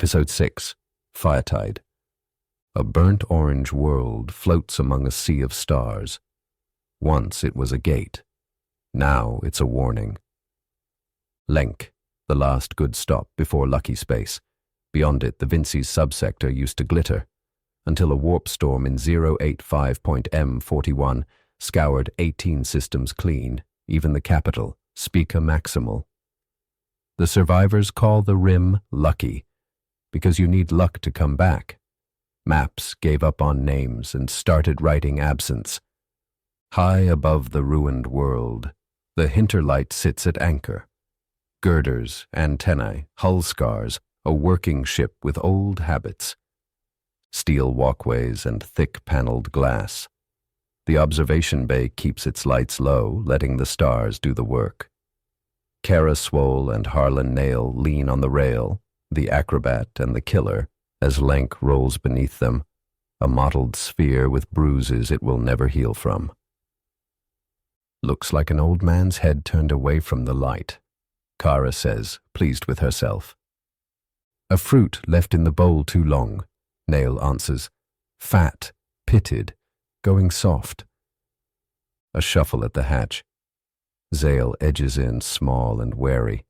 Episode 6, Firetide. A burnt orange world floats among a sea of stars. Once it was a gate. Now it's a warning. Lenk, the last good stop before Lucky Space. Beyond it, the Vinci's subsector used to glitter, until a warp storm in 085.M41 scoured 18 systems clean, even the capital, Spica Maximal. The survivors call the rim Lucky, because you need luck to come back. Maps gave up on names and started writing absence. High above the ruined world, the Hinterlight sits at anchor. Girders, antennae, hull scars, a working ship with old habits. Steel walkways and thick-paneled glass. The observation bay keeps its lights low, letting the stars do the work. Kara Swole and Harlan Nail lean on the rail, the acrobat and the killer, as Lenk rolls beneath them, a mottled sphere with bruises it will never heal from. Looks like an old man's head turned away from the light, Kara says, pleased with herself. A fruit left in the bowl too long, Nail answers. Fat, pitted, going soft. A shuffle at the hatch. Zale edges in, small and wary.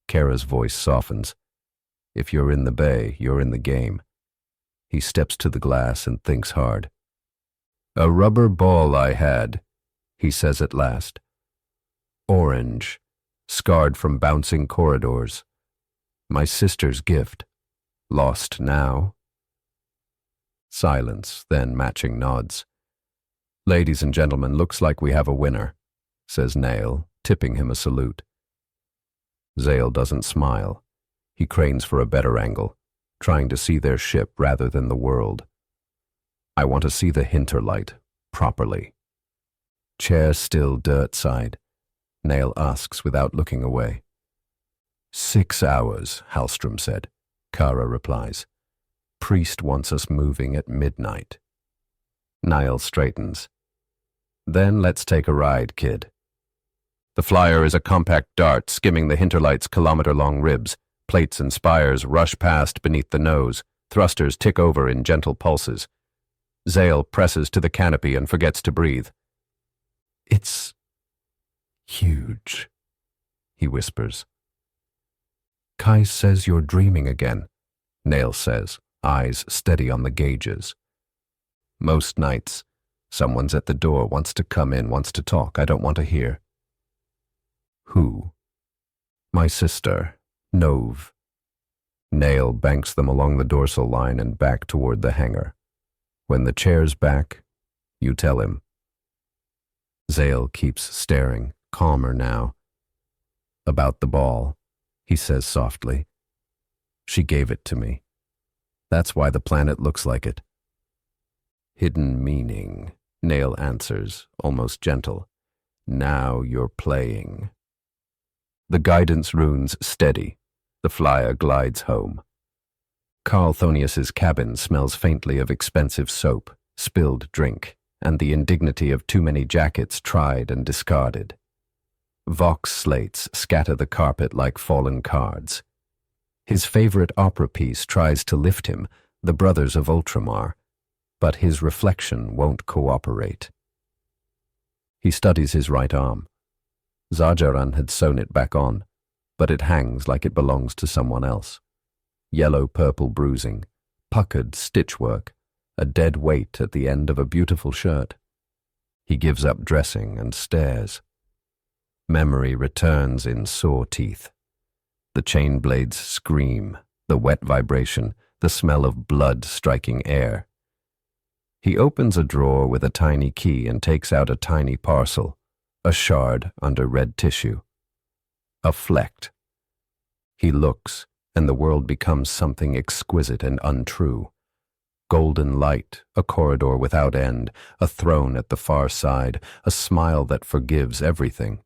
Kara's voice softens. If you're in the bay, you're in the game. He steps to the glass and thinks hard. A rubber ball I had, he says at last. Orange, scarred from bouncing corridors. My sister's gift. Lost now. Silence, then matching nods. Ladies and gentlemen, looks like we have a winner, says Nail, tipping him a salute. Zale doesn't smile. He cranes for a better angle, trying to see their ship rather than the world. I want to see the Hinterlight, properly. Chair still dirt side, Nail asks without looking away. 6 hours, Hallstrom said. Kara replies. Priest wants us moving at midnight. Niall straightens. Then let's take a ride, kid. The flyer is a compact dart skimming the Hinterlight's kilometer-long ribs. Plates and spires rush past beneath the nose. Thrusters tick over in gentle pulses. Zale presses to the canopy and forgets to breathe. It's huge, he whispers. Kai says you're dreaming again, Nail says, eyes steady on the gauges. Most nights, someone's at the door, wants to come in, wants to talk. I don't want to hear. Who? My sister. Nove. Nail banks them along the dorsal line and back toward the hangar. When the chair's back, you tell him. Zale keeps staring, calmer now. About the ball, he says softly. She gave it to me. That's why the planet looks like it. Hidden meaning, Nail answers, almost gentle. Now you're playing. The guidance runes steady. The flyer glides home. Carl Thonius's cabin smells faintly of expensive soap, spilled drink, and the indignity of too many jackets tried and discarded. Vox slates scatter the carpet like fallen cards. His favorite opera piece tries to lift him, The Brothers of Ultramar, but his reflection won't cooperate. He studies his right arm. Zajaran had sewn it back on, but it hangs like it belongs to someone else. Yellow-purple bruising, puckered stitchwork, a dead weight at the end of a beautiful shirt. He gives up dressing and stares. Memory returns in sore teeth. The chain blades scream, the wet vibration, the smell of blood striking air. He opens a drawer with a tiny key and takes out a tiny parcel, a shard under red tissue. A flecked. He looks, and the world becomes something exquisite and untrue. Golden light, a corridor without end, a throne at the far side, a smile that forgives everything.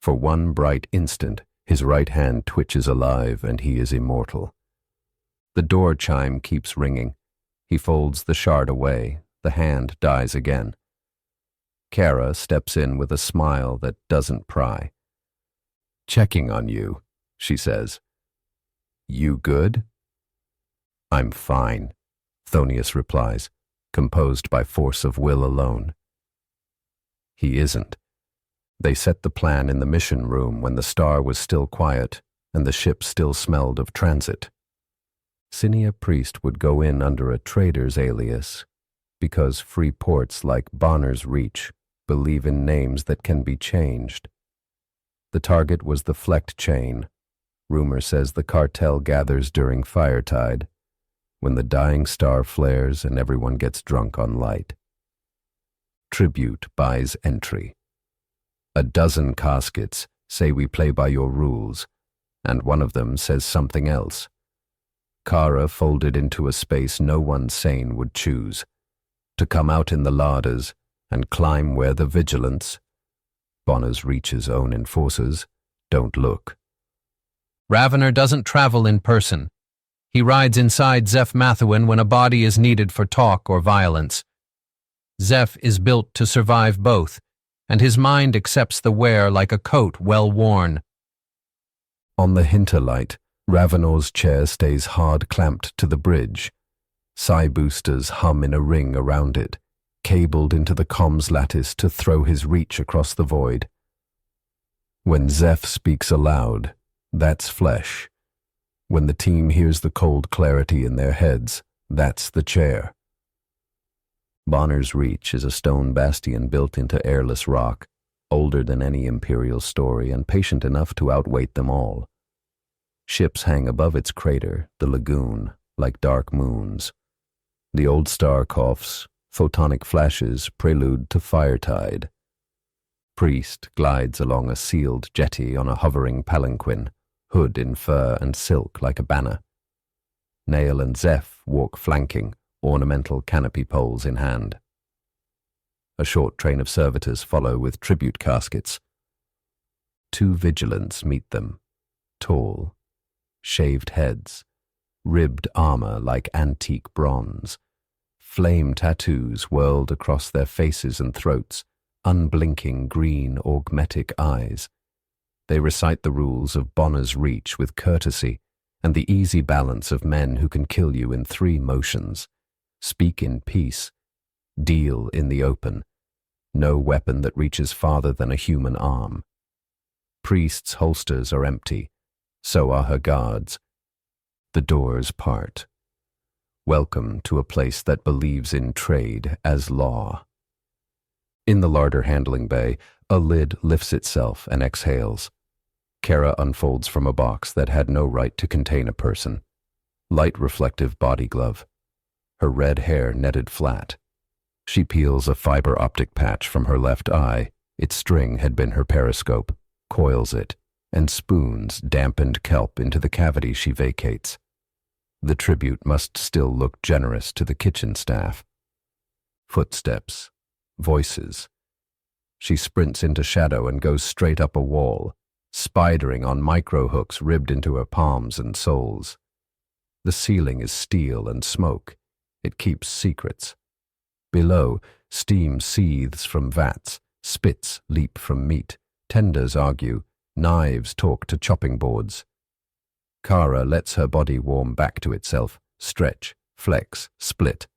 For one bright instant, his right hand twitches alive and he is immortal. The door chime keeps ringing. He folds the shard away. The hand dies again. Kara steps in with a smile that doesn't pry. Checking on you, she says. You good? I'm fine, Thonius replies, composed by force of will alone. He isn't. They set the plan in the mission room when the star was still quiet and the ship still smelled of transit. Cinia Priest would go in under a trader's alias because free ports like Bonner's Reach believe in names that can be changed. The target was the Flecked Chain. Rumor says the cartel gathers during Firetide, when the dying star flares and everyone gets drunk on light. Tribute buys entry. 12 caskets say we play by your rules, and one of them says something else. Kara folded into a space no one sane would choose, to come out in the larders and climb where the vigilance, Bonner's Reach's own enforcers, don't look. Ravenor doesn't travel in person. He rides inside Zeph Mathewin when a body is needed for talk or violence. Zeph is built to survive both, and his mind accepts the wear like a coat well worn. On the Hinterlight, Ravenor's chair stays hard clamped to the bridge. Psi boosters hum in a ring around it, cabled into the comms lattice to throw his reach across the void. When Zeph speaks aloud, that's flesh. When the team hears the cold clarity in their heads, that's the chair. Bonner's Reach is a stone bastion built into airless rock, older than any Imperial story and patient enough to outweight them all. Ships hang above its crater, the lagoon, like dark moons. The old star coughs, photonic flashes prelude to Firetide. Priest glides along a sealed jetty on a hovering palanquin, hood in fur and silk like a banner. Nail and Zeph walk flanking, ornamental canopy poles in hand. A short train of servitors follow with tribute caskets. 2 vigilants meet them, tall, shaved heads, ribbed armor like antique bronze, flame tattoos whirled across their faces and throats, unblinking green augmetic eyes. They recite the rules of Bonner's Reach with courtesy and the easy balance of men who can kill you in 3 motions. Speak in peace, deal in the open, no weapon that reaches farther than a human arm. Priest's holsters are empty, so are her guards. The doors part. Welcome to a place that believes in trade as law. In the larder handling bay, a lid lifts itself and exhales. Kara unfolds from a box that had no right to contain a person. Light reflective body glove. Her red hair netted flat. She peels a fiber optic patch from her left eye. Its string had been her periscope, coils it, and spoons dampened kelp into the cavity she vacates. The tribute must still look generous to the kitchen staff. Footsteps. Voices. She sprints into shadow and goes straight up a wall, spidering on micro-hooks ribbed into her palms and soles. The ceiling is steel and smoke. It keeps secrets. Below, steam seethes from vats, spits leap from meat, tenders argue, knives talk to chopping boards. Kara lets her body warm back to itself, stretch, flex, split,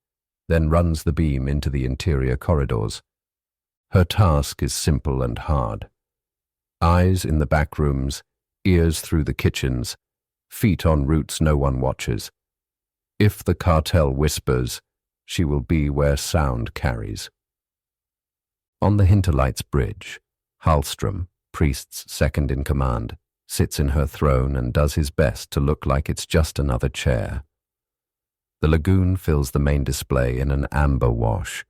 then runs the beam into the interior corridors. Her task is simple and hard. Eyes in the back rooms, ears through the kitchens, feet on routes no one watches. If the cartel whispers, she will be where sound carries. On the Hinterlight's bridge, Hallstrom, Priest's second in command, sits in her throne and does his best to look like it's just another chair. The lagoon fills the main display in an amber wash.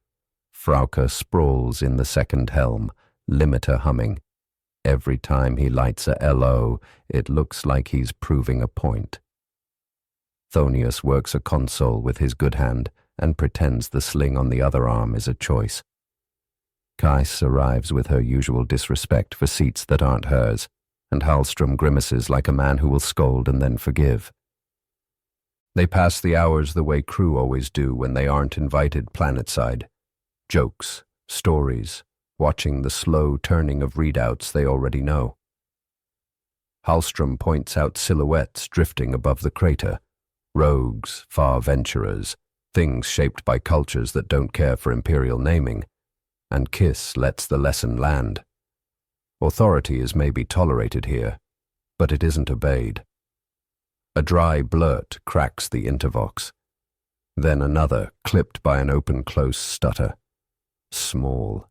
Frauke sprawls in the second helm, limiter humming. Every time he lights a LO, it looks like he's proving a point. Thonius works a console with his good hand and pretends the sling on the other arm is a choice. Kais arrives with her usual disrespect for seats that aren't hers, and Hallstrom grimaces like a man who will scold and then forgive. They pass the hours the way crew always do when they aren't invited planetside. Jokes, stories, watching the slow turning of readouts they already know. Hallstrom points out silhouettes drifting above the crater, Rogues, far venturers, things shaped by cultures that don't care for imperial naming, and Kiss lets the lesson land. Authority is maybe tolerated here, but it isn't obeyed. A dry blurt cracks the intervox. Then another, clipped by an open-close stutter. Small,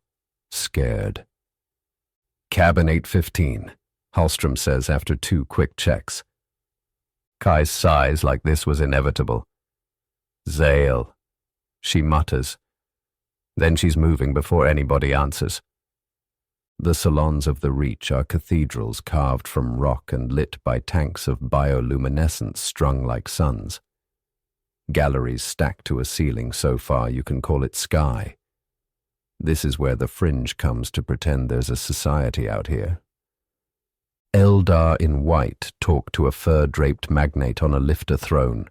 scared. Cabin 815, Hallstrom says after 2 quick checks. Kai's sighs like this was inevitable. Zale, she mutters. Then she's moving before anybody answers. The salons of the Reach are cathedrals carved from rock and lit by tanks of bioluminescence strung like suns. Galleries stacked to a ceiling so far you can call it sky. This is where the fringe comes to pretend there's a society out here. Eldar in white talk to a fur-draped magnate on a lifter throne.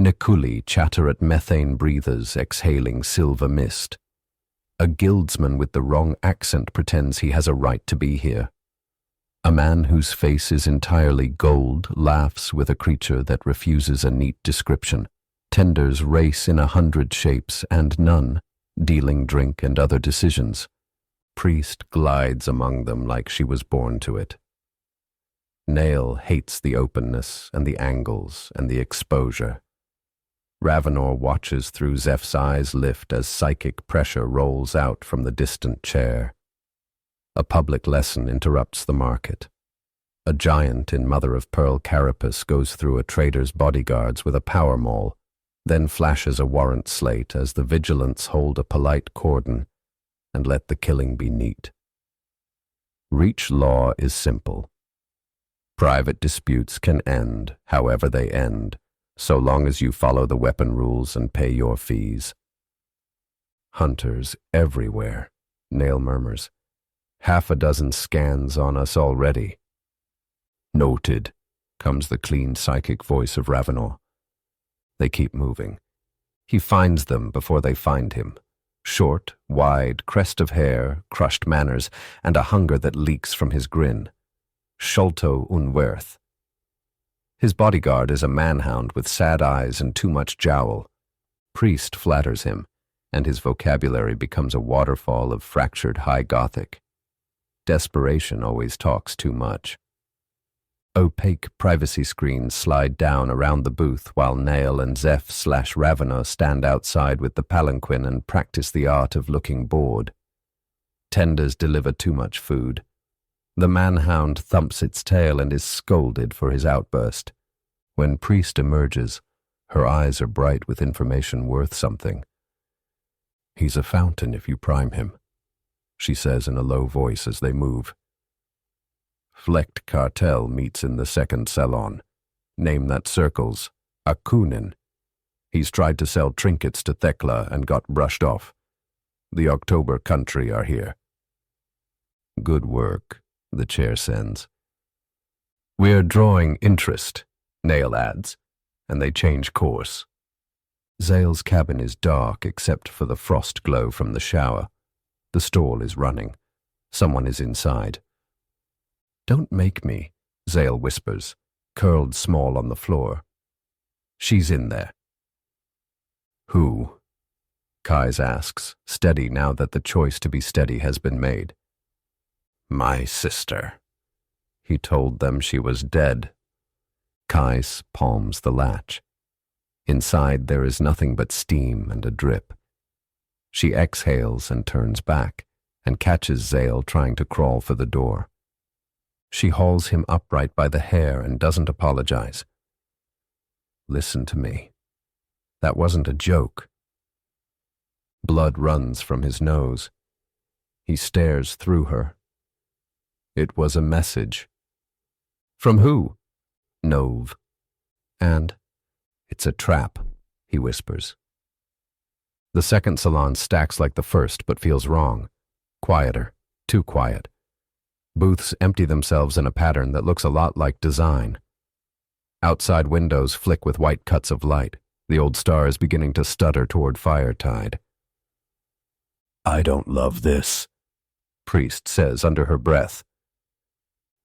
Nekuli chatter at methane breathers exhaling silver mist. A guildsman with the wrong accent pretends he has a right to be here. A man whose face is entirely gold laughs with a creature that refuses a neat description. Tenders race in 100 shapes and none, dealing drink and other decisions. Priest glides among them like she was born to it. Nail hates the openness and the angles and the exposure. Ravenor watches through Zeph's eyes lift as psychic pressure rolls out from the distant chair. A public lesson interrupts the market. A giant in mother-of-pearl carapace goes through a trader's bodyguards with a power maul, then flashes a warrant slate as the vigilants hold a polite cordon and let the killing be neat. Reach law is simple. Private disputes can end however they end, so long as you follow the weapon rules and pay your fees. Hunters everywhere, Nail murmurs. 6 scans on us already. Noted, comes the clean psychic voice of Ravenor. They keep moving. He finds them before they find him. Short, wide, crest of hair, crushed manners, and a hunger that leaks from his grin. Sholto Unwerth. His bodyguard is a manhound with sad eyes and too much jowl. Priest flatters him, and his vocabulary becomes a waterfall of fractured high Gothic. Desperation always talks too much. Opaque privacy screens slide down around the booth while Nail and Zeph/Ravenor stand outside with the palanquin and practice the art of looking bored. Tenders deliver too much food. The manhound thumps its tail and is scolded for his outburst. When Priest emerges, her eyes are bright with information worth something. He's a fountain if you prime him, she says in a low voice as they move. Flecked cartel meets in the second salon. Name that circles. Akunin. He's tried to sell trinkets to Thekla and got brushed off. The October country are here. Good work, the chair sends. We're drawing interest, Nail adds, and they change course. Zale's cabin is dark except for the frost glow from the shower. The stall is running. Someone is inside. Don't make me, Zale whispers, curled small on the floor. She's in there. Who? Kais asks, steady now that the choice to be steady has been made. My sister. He told them she was dead. Kais palms the latch. Inside there is nothing but steam and a drip. She exhales and turns back, and catches Zale trying to crawl for the door. She hauls him upright by the hair and doesn't apologize. Listen to me. That wasn't a joke. Blood runs from his nose. He stares through her. It was a message. From who? Nove. And it's a trap, he whispers. The second salon stacks like the first but feels wrong. Quieter. Too quiet. Booths empty themselves in a pattern that looks a lot like design. Outside windows flick with white cuts of light. The old star is beginning to stutter toward Firetide. I don't love this, Priest says under her breath.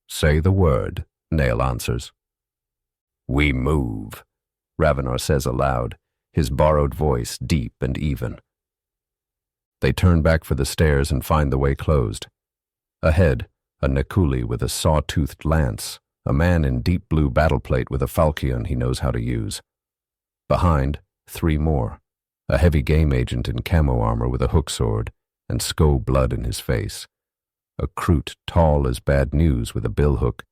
Say the word, Nail answers. We move. Ravenor says aloud, his borrowed voice deep and even. They turn back for the stairs and find the way closed. Ahead, a Nakuli with a saw-toothed lance, a man in deep blue battleplate with a falchion he knows how to use. Behind, 3 more, a heavy game agent in camo armor with a hook sword and Sko blood in his face, a Kroot tall as bad news with a billhook,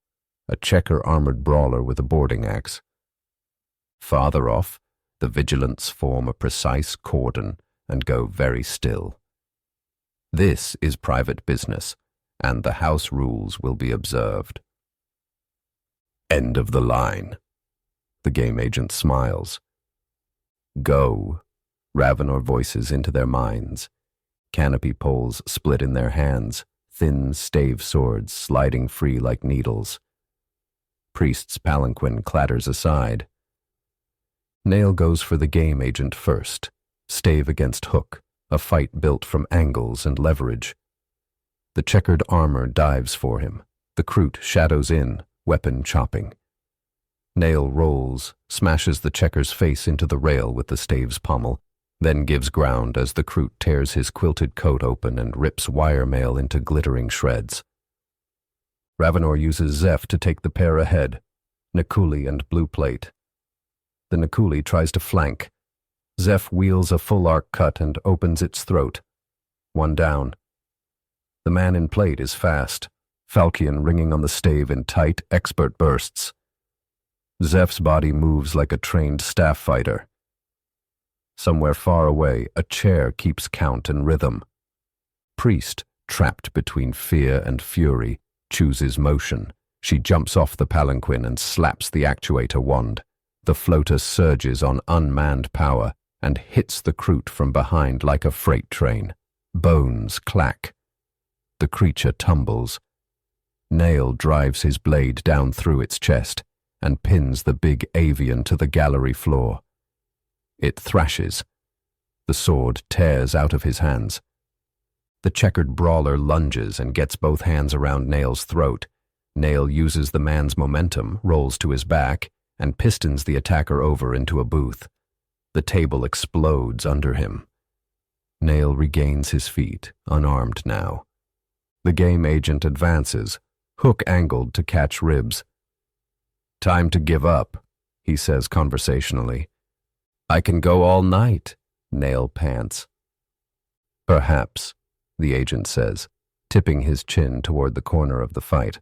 a checker-armored brawler with a boarding axe. Farther off, the vigilants form a precise cordon and go very still. This is private business, and the house rules will be observed. End of the line. The game agent smiles. Go, Ravenor voices into their minds. Canopy poles split in their hands, thin stave swords sliding free like needles. Priest's palanquin clatters aside. Nail goes for the game agent first, stave against hook, a fight built from angles and leverage. The checkered armor dives for him. The Kroot shadows in, weapon chopping. Nail rolls, smashes the checker's face into the rail with the stave's pommel, then gives ground as the Kroot tears his quilted coat open and rips wire mail into glittering shreds. Ravenor uses Zeph to take the pair ahead, Nakuli and Blue Plate. The Nakuli tries to flank. Zeph wheels a full arc cut and opens its throat. 1 down. The man in plate is fast, falchion ringing on the stave in tight, expert bursts. Zeph's body moves like a trained staff fighter. Somewhere far away, a chair keeps count and rhythm. Priest, trapped between fear and fury, chooses motion. She jumps off the palanquin and slaps the actuator wand. The floater surges on unmanned power and hits the Kroot from behind like a freight train. Bones clack. The creature tumbles. Nail drives his blade down through its chest and pins the big avian to the gallery floor. It thrashes. The sword tears out of his hands. The checkered brawler lunges and gets both hands around Nail's throat. Nail uses the man's momentum, rolls to his back, and pistons the attacker over into a booth. The table explodes under him. Nail regains his feet, unarmed now. The game agent advances, hook angled to catch ribs. "Time to give up," he says conversationally. "I can go all night," Nail pants. "Perhaps," the agent says, tipping his chin toward the corner of the fight.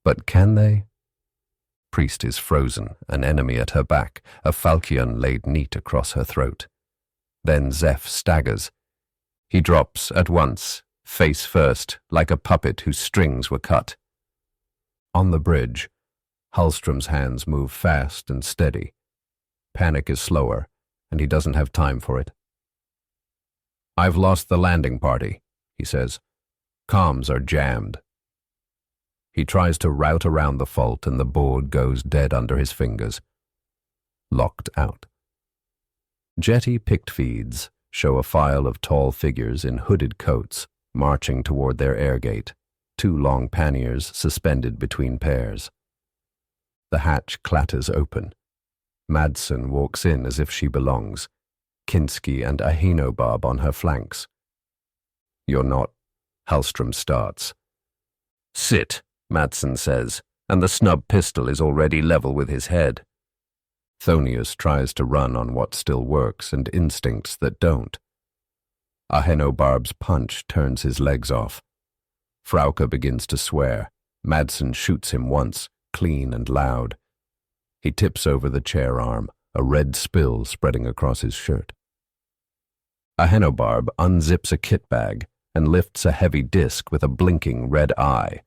"But can they?" Priest is frozen, an enemy at her back, a falchion laid neat across her throat. Then Zeph staggers. He drops at once, face first, like a puppet whose strings were cut. On the bridge, Hallstrom's hands move fast and steady. Panic is slower, and he doesn't have time for it. "I've lost the landing party," he says. "Comms are jammed." He tries to route around the fault and the board goes dead under his fingers. Locked out. Jetty picked feeds show a file of tall figures in hooded coats marching toward their airgate, 2 long panniers suspended between pairs. The hatch clatters open. Madsen walks in as if she belongs, Kinski and Ahinobob on her flanks. "You're not," Hallstrom starts. "Sit," Madsen says, and the snub pistol is already level with his head. Thonius tries to run on what still works and instincts that don't. Ahenobarb's punch turns his legs off. Frauke begins to swear. Madsen shoots him once, clean and loud. He tips over the chair arm, a red spill spreading across his shirt. Ahenobarb unzips a kit bag and lifts a heavy disc with a blinking red eye.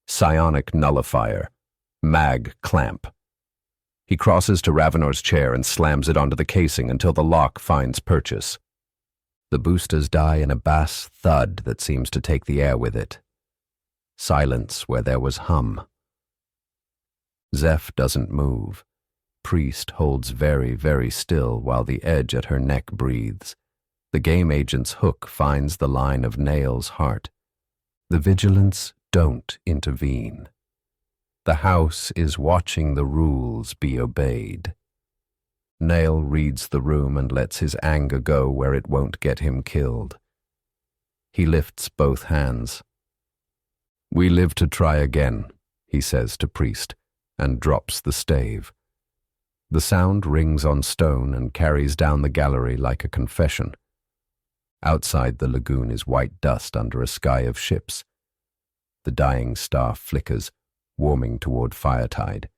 Psionic nullifier. Mag clamp. He crosses to Ravenor's chair and slams it onto the casing until the lock finds purchase. The boosters die in a bass thud that seems to take the air with it. Silence where there was hum. Zeph doesn't move. Priest holds very, very still while the edge at her neck breathes. The game agent's hook finds the line of Nail's heart. The vigilants don't intervene. The house is watching the rules be obeyed. Nail reads the room and lets his anger go where it won't get him killed. He lifts both hands. "We live to try again," he says to Priest, and drops the stave. The sound rings on stone and carries down the gallery like a confession. Outside the lagoon is white dust under a sky of ships. The dying star flickers, warming toward Firetide.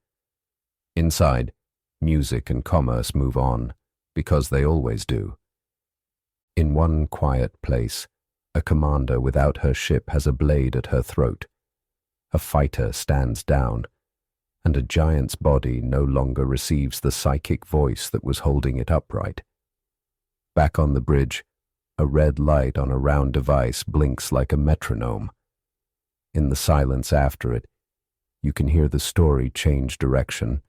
Inside, music and commerce move on, because they always do. In one quiet place, a commander without her ship has a blade at her throat. A fighter stands down, and a giant's body no longer receives the psychic voice that was holding it upright. Back on the bridge, a red light on a round device blinks like a metronome. In the silence after it, you can hear the story change direction